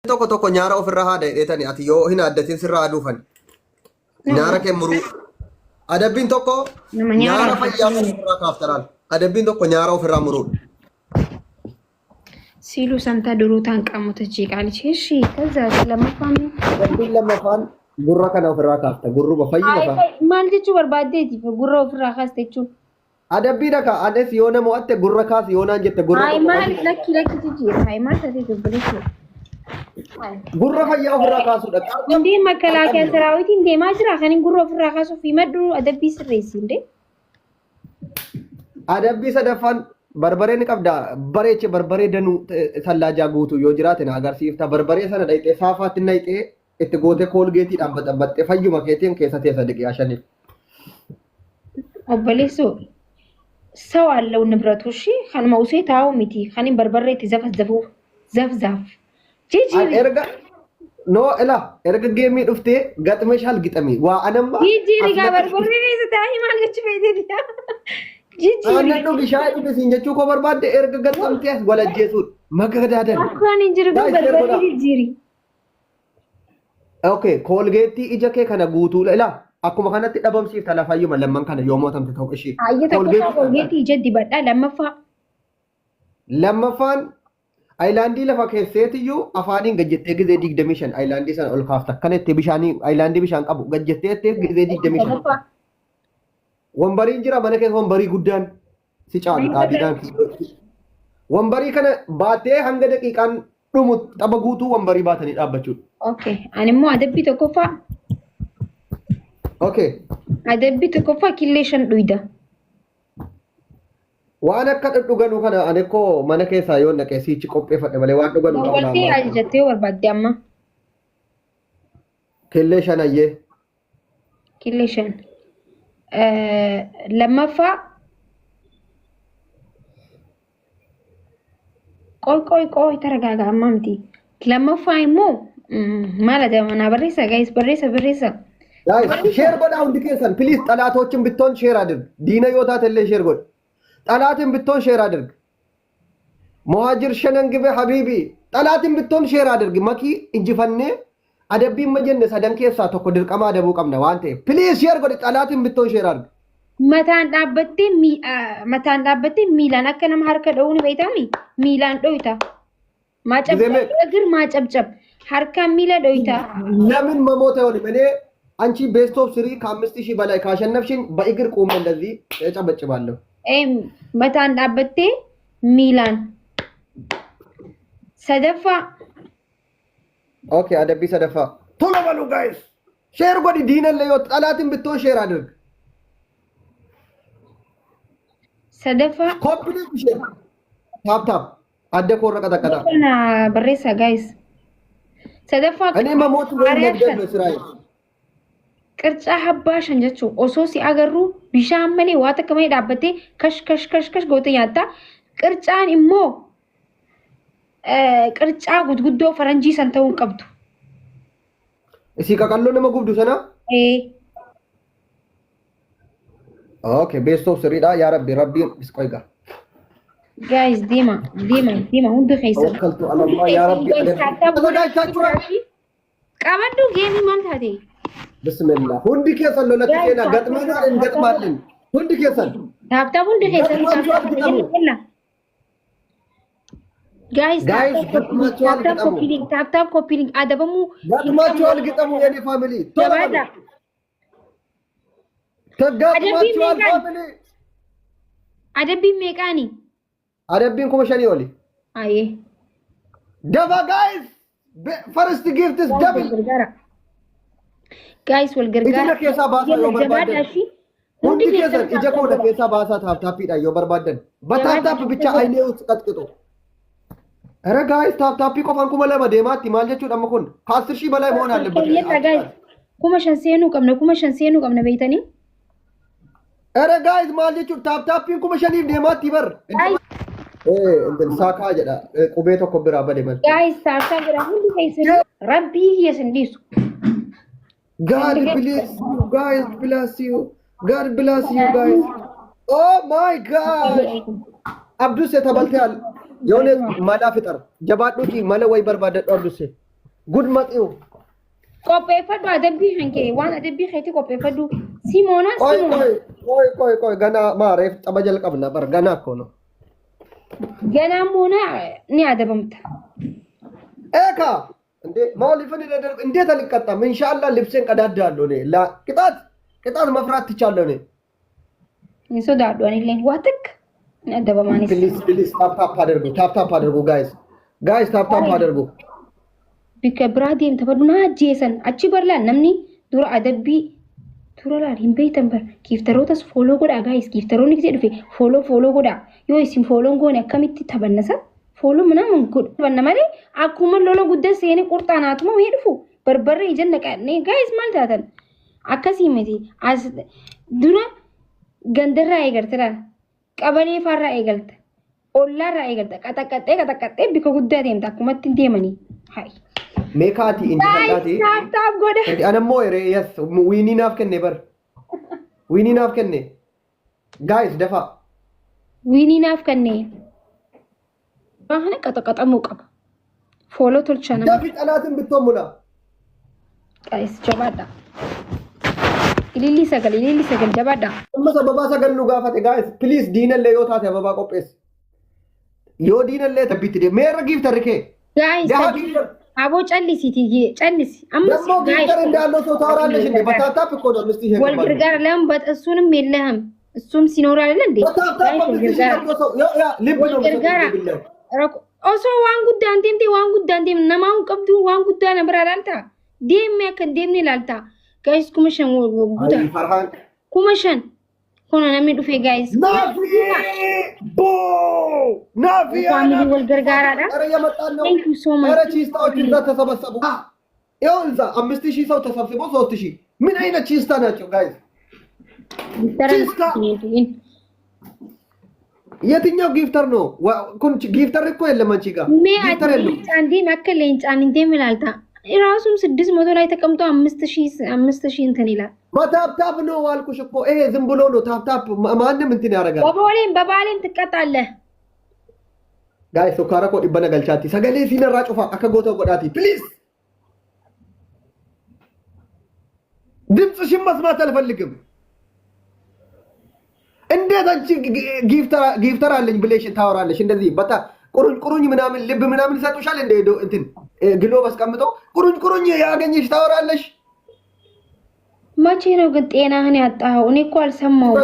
Tokko nyaara ofirraa haadha dheetanii ati yoo hin addatiin sirraa aduufan nyaara kee muruu adabbiin tokko nyaara fayyaa ofirraa kaaftaraan adabbiin tokko nyaara ofirraa muruu ሲሉ ሰምታ ድሩታን ቀሙተች ቃልች እሺ ከዛ ለማፋን adabbiin lammaffaan gurra kana ofirraa kaafta gurru bafayyi lafa maal jechuu barbaaddeeti gurra ofirraa kaastechuu adabbii dhaka anes yoo nama mo'atte gurra kaas yoo naan jette gurra ay maal lakki jijjiira ay maal ta'e dubbalechu gurra fayyaa ofirraa kaasudha እንዴ መከላከያ ሰራዊት እንዴ ማጅራ ከኒን ጉሮ ፍራ ካሱ ፊመዱ አደቢ ስሬሲ እንዴ adabbii sadaffaan barbareen qabda bareeche barbaree danuu sallaajaa guutuu yoo jiraate na agarsiifta barbaree sana dhayxee saafaatti nayxee itti gootee koolgeetii dhaabbaxabaxxee fayyuma keetiin keessa teessa dhiqee ashaniif ኦበሌሶ ሰው አለው ንብረቱ እሺ ካን መውሴ ታው ሚቲ ካኒን በርበሬ ትዘፈዘፉ ዘፍዛፍ ጂጂ erga no ela erga geemii dhuftee gaxmeeshaal gixamii waa anamma ጂጂ ሪጋ በርበሬ ይስታይ ማለች ቤቴ ጂጂ ana dhugi shaayii dhugi siin jechuu koo barbaadde erga gaxamtee as walajjeesuudha magadaadan አኳን እንጅር በርበሬ ጂጂ okay koolgeetii ija kee kana guutuu ela akkuma kanatti dhabamsiifta lafayyuma lamman kana yoo mootamte ta'u ishee koolgeetii ijatti badhaa lammaffaan Ailandii lafa keesseetiyyuu afaaniin gajjettee gizee 25 ailandii sana ol kaafta kanatti bishaanii ailandii bishaan qabu gajjetteetti gizee 25 wambariin jira mana keessa wambarii guddaan si caalu dhaabidaan wambarii kana baatee hanga daqiiqaan dhumu xaba guutuu wambarii baatanii dhaabbachuudha. Okay animmoo adabbii tokkoffaa okay adabbii tokkoffaa killee 5 dhuyda waan akka dhuganu kana ani ko mana keessa yoo naqee siichi qopheeffadhe malee waan dhuganu qaba waltii ajajattee barbaadde amma killee 5 ayyee killee 5 lammaffaa ቆይ ተረጋጋ amma miti lammaffaa immoo maala deemana barreessa guys barreessa guys share godha hundi keessan please xalaatochin bittoon share adirg diina yoo taatellee share godha xalaatin bittoon share adirg muhajir shanan gibe habibi xalaatin bittoon share adirg maki injifannee adabbiin majenne sadan keessaa tokko dirqama adabuu qabna waan ta'eef please share godha xalaatin bittoon share adirg mataan dhaabbattee miilaan akka nama harka dha'uun beekami miilaan dhoyta maacabcab harkaan miila dhoyta ለምን መሞተ ይሆን እኔ አንቺ ቤስት ኦፍ 3 ከ5000 በላይ ካሸነፍሽኝ በእግር ቆመ እንደዚህ እጨበጭባለሁ mataan dhaabbattee miilaan ሰደፋ ኦኬ አደቢ ሰደፋ ቶሎ በሉ ጋይስ ሼር ጎዲ ዲነን ለዮ ጠላትን ብትሆን ሼር አድርግ ሰደፋ ኮፒሊንግ ሼር ታፕ አደ ኮረቀ ተቀጣ እና በሬሳ ጋይስ ሰደፋ እኔ መሞት ነው ነገደ ስራዬ ቅርጫ ሀባሽን ጀቹ ኦሶሲ አገሩ ቢሻመኔ ዋተ ከመይ ዳበቴ ከሽ ጎተኛታ ቅርጫን ኢሞ ቅርጫ ጉድጉዶ ፈረንጂ ሰንተውን ቀብቱ እሲ ከቀሎ ነው ጉብዱ ሰና ኦኬ ቤስት ኦፍ 3 ዳ ያ ረቢ እስቆይጋ ጋይስ ዲማ ሁንዱ ኸይሰ ወከልቱ አላህ ያ ረቢ ተዘጋጅታችሁ ቀበዱ ጌሚ ማምታቴ ብስሚላህ ሁንዲ ከሰን ነው ለከና ገጥመና እንገጥማለን ሁንዲ ከሰን ታብታብ ሁንዲ ኸይሰን ጋይስ ታፕ ኮፒሊንግ አደበሙ ገጥማቸዋል ግጠሙ የኔ ፋሚሊ ተባዳ ተጋጥማቸዋል ፋሚሊ አደቢ ሜቃኒ አደቢን ኮመሸኒ ወሊ አይ ደባ ጋይስ ፈርስት ጊፍት ኢዝ ደብል ጋይስ ወልገርጋራ ኢጀ ከሳ ባሳ ነው በርባደን ሁንዲ ከሰን ኢጀ ኮደ ከሳ ባሳ ታፕታፒ ዳዮ በርባደን በታፕታፕ ብቻ አይኔ ውስጥ ቀጥቅጦ अरे गाइस ታፕታፒ ቆፋን ኩመለ በደማት ማልጀቹ ደምኩን ከ10000 በላይ መሆን አለበት ኩመሸን ሴኑ ቀምነ በይተኒ अरे गाइस ማልጀቹ ታፕታፒን ኩመሸኒ ደማት ይበር እንትን ሳካ ጀዳ ቁቤ ተኮ ብራ በደመን ጋይስ ሳካ ብራ ሁሉ ከይሰኒ ረቢ የስንዲሱ God bless you guys oh my god abdus ተባልተያል የሆነ ማላ ፍጠር ጀባዱቲ ማለ ወይ በርባደ ዶርዱስ Good matiu. qopheeffadhu adabbii hankee waan adabbii keetii qopheeffadhu Simona Koi gana mareef taba jalqabna bar gana kono. ganaa moona ni adabamta. Eka እንዴ ማውሊፈን እንዴት አልቀጣም? ኢንሻአላህ ልብሴን ቀዳዳለሁ እኔ ላ ቅጣት መፍራት ትቻለሁ እኔ ይሶዳዱ አንልኝ ዋትክ አደበማኒ ፕሊዝ ታፕ አድርጉ ጋይስ ታፕ አድርጉ ቢከ ብራዲም ተፈዱና ጄሰን አቺ በርላ ነምኒ ዱር አደቢ ቱራላ ሪምቤተን በር ጊፍተሮታስ ፎሎ ጎዳ ጋይስ ጊፍተሮኒ ጊዜ ዱፌ ፎሎ ጎዳ ዮ ሲም ፎሎን ጎነ ከሚት ተበነሰ ፎሎ ምናምን ጉድ በነማሪ አኩመ ሎሎ ጉደ ሲኔ ቁርጣናትሞ ሄድፉ በርበሬ ይጀነቃኔ ጋይስ ማልታተን አከሲሜቲ አስ ዱራ ገንደራ አይገርተራ ቀበሌ ፋራ አይገልተ ኦላራ አይገልተ ቀጠቀጤ ቢኮ ጉዳ ደምታ አኩመት እንደመኒ ሃይ ሜካቲ እንዲፈላቲ ታፕ ጎደ አነሞ ሬ የስ ዊኒናፍ ከኔ ጋይስ ደፋ ዊኒናፍ ከኔ አሁን ቀጠቀጠሙ ቀባ ፎሎ ቶልቻና ዳፊ ጠላትን ብትሙላ ጋይስ ጀባዳ ኢሊሊ ሰገል ጀባዳ እመሰ በባ ሰገል ነው ጋፋቴ ጋይስ ፕሊዝ ዲነለ ዮታተ በባ ቆጴስ ዮ ዲነለ ተቢት ደ ሜር ጊፍተር ከ ጋይስ አቦ ጨልሲ አምስት ጋይስ እንዳለው ሰው ታወራለሽ እንዴ በታታፕ እኮ ነው ምስቲ ሄደ ወልግርጋር ለም በጥሱንም የለህም እሱም ሲኖር አይደል እንዴ ኦሶ ዋን ጉዳንቴም ነማው ቀብዱ ዋን ጉዳ ነበር አላልታ ዴም ያከደም ይላልታ ጋይስ ኩመሽን ጉዳ ኩመሽን ሆነ ነሚ ዱፌ ጋይስ ናፊ ፋሚሊ ወልገርጋራ ዳ ቴንክ ዩ ሶ ማች ቺስታዎች ተሰበሰቡ ይኸውልዛ 5000 ሰው ተሰብስቦ 3000 ምን አይነት ቺስታ ናቸው ጋይስ የትኛው ጊፍተር ነው ጊፍተር እኮ የለም አንቺ ጋር ጊፍተር የለም አንዴ ማከለኝ ጫን እንደምላልታ ራሱም 600 ላይ ተቀምጦ 5000 እንትን ይላል ታፕ ነው አልኩሽ እኮ ይሄ ዝም ብሎ ነው ታፕ ማንንም እንትን ያደርጋል በባሌም ትቀጣለህ ጋይስ ሶካራ ኮ ዲበነ ገልቻቲ ሰገሌ ሲነራ ጩፋ አከጎተ ጎዳቲ ፕሊዝ ድምጽሽን መስማት አልፈልግም እንዴት አንቺ ጊፍተር አለኝ ብለሽ ታወራለሽ እንደዚህ በታ ቁሩኝ ምናምን ልብ ምናምን ይሰጡሻል እንደ እንትን ግሎብ አስቀምጠው ቁሩኝ ያገኘሽ ታወራለሽ መቼ ነው ግን ጤናህን ያጣው እኔ እኮ አልሰማው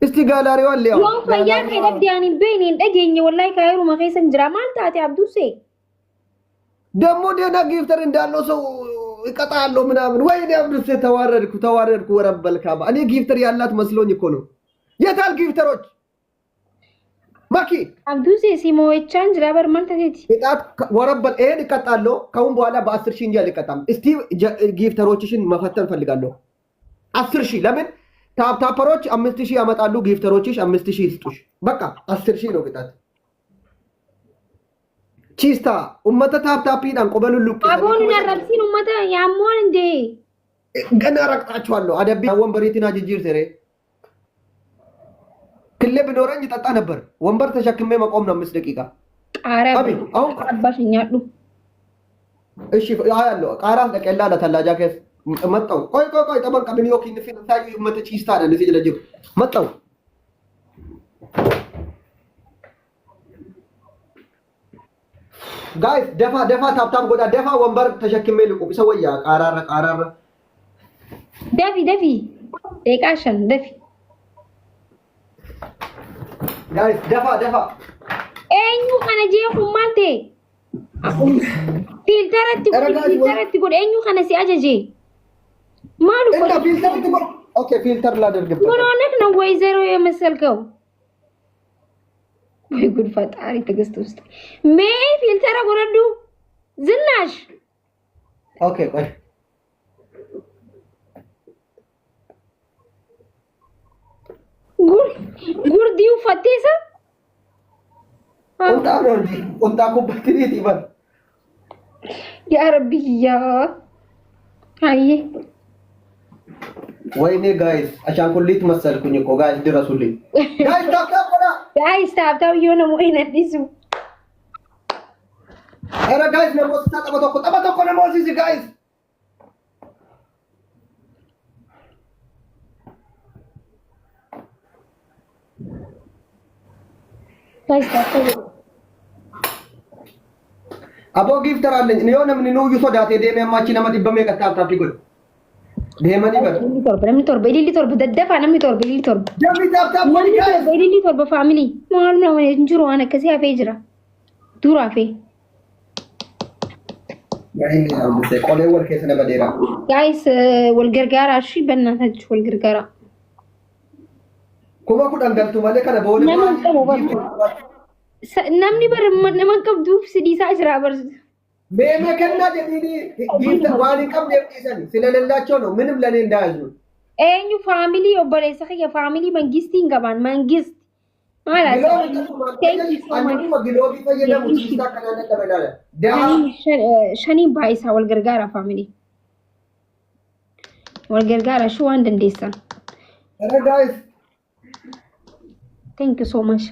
እስቲ ጋላሪው አለ ያው ፈያ ከደዲያኒ በእኔ እንደገኘ ወላይ ካይሩ መከሰን ጅራ ማልታቲ አብዱሴ ደሞ ደና ጊፍተር እንዳለው ሰው ይቀጣለው ምናምን ወይኔ አብዱሴ ተዋረድኩ ወረበልካባ እኔ ጊፍተር ያላት መስሎኝ እኮ ነው የታል ጊፍተሮች ማኪ አብዱሴ ሲሞቻን ጅራበር ማልታቲ ይጣት ወረበል ኤን ይቀጣለው ካሁን በኋላ በ10000 እንጂ አልቀጣም እስቲ ጊፍተሮችሽን መፈተን ፈልጋለሁ 10000 ለምን ታፕታፐሮች 5000 ያመጣሉ ጊፍተሮችሽ 5000 ይስጡሽ በቃ 10000 ነው ቅጣት ቺስታ ኡመተ ታፕታፒን አንቆበሉሉ አቦን ያረብሲን ኡመተ ያሞን እንዴ ገና ረቅጣችኋለሁ አደብ ወንበሪቲና ጅጅር ሰሬ ክለብ ኖረኝ ተጣ ነበር ወንበር ተሸክሜ መቆም ነው 5 ደቂቃ ቃራ አሁን አባሽኛሉ እሺ ያለው ቃራ ለቀላ ለተላጃ ከስ መጣው ቆይ ጠበቃ ምን ይወኪን ፊን ታዩ ኡመተ ቺስታ አለ ለዚህ ለጅብ መጣው ጋይስ ደፋ ታፕታፕ ጎዳ ደፋ ወንበር ተሸክሜ ልቁም ሰውያ ቃራራ ደፊ ደቃሽን ደፊ ጋይስ ደፋ ኤኙ ከነጄ ሁማንቴ ፊልተረት ጎድ ኤኙ ከነሲ አጀጄ ማሉ እንዳ ፊልተረት ጎድ ኦኬ ፊልተር ላደርግበት ምን ሆነክ ነው ወይዘሮ የመሰልከው ወይ ጉድ ፈጣሪ ትግስት ውስጥ ሜ ፊልተር ጎረዱ ዝናሽ ኦኬ ቆይ ጉርዲው ፈቴሳ ቁንጣ ኩበትሪት ይባል ያ ረቢ ያ አይ ወይኔ ጋይስ አሻንኩሊት መሰልኩኝ እኮ ጋይስ ድረሱልኝ ጋይስ ታፕታፕ የሆነ ሞይነ ዲሱ ኧረ ጋይስ ለሞስታ ጠበተኮ barsiisi guys. Guys, that's Aboo giiftar aalen yoo namni nuyyuu sodaatee deemee amma achi nama dhibba meeqa taa'aaf godhu. Deemanii bara. namni torba ililli torba daddafaa namni torba ililli torba. Jamii taa'aaf Namni torba ililli torba faamilii maal nama hin jiru waan akkasii hafee jira. Dura hafee. Qolee wal keessa nama dheeraa. Guys, wal gargaaraa shi bannaataa wal gargaaraa. Kuma kudhan galtu malee kana booda. Nama hin qabu barsu. Namni bara nama qabduuf sidiisaa jira barsu. Meemee kennaa jedhanii giiftar waan hin qabneef dhiisani. Sila lallaachoo no minim lanee hin daa'azu. Eenyu faamilii obboleessa kiyya faamilii mangistii hin qaban mangist. Maal Giloobii fayyadamu siisaa kanaan dadhabe laala. shaniin baay'isaa wal gargaara faamilii. Wal gargaara shi waan dandeessan. Guys. Thank you so much.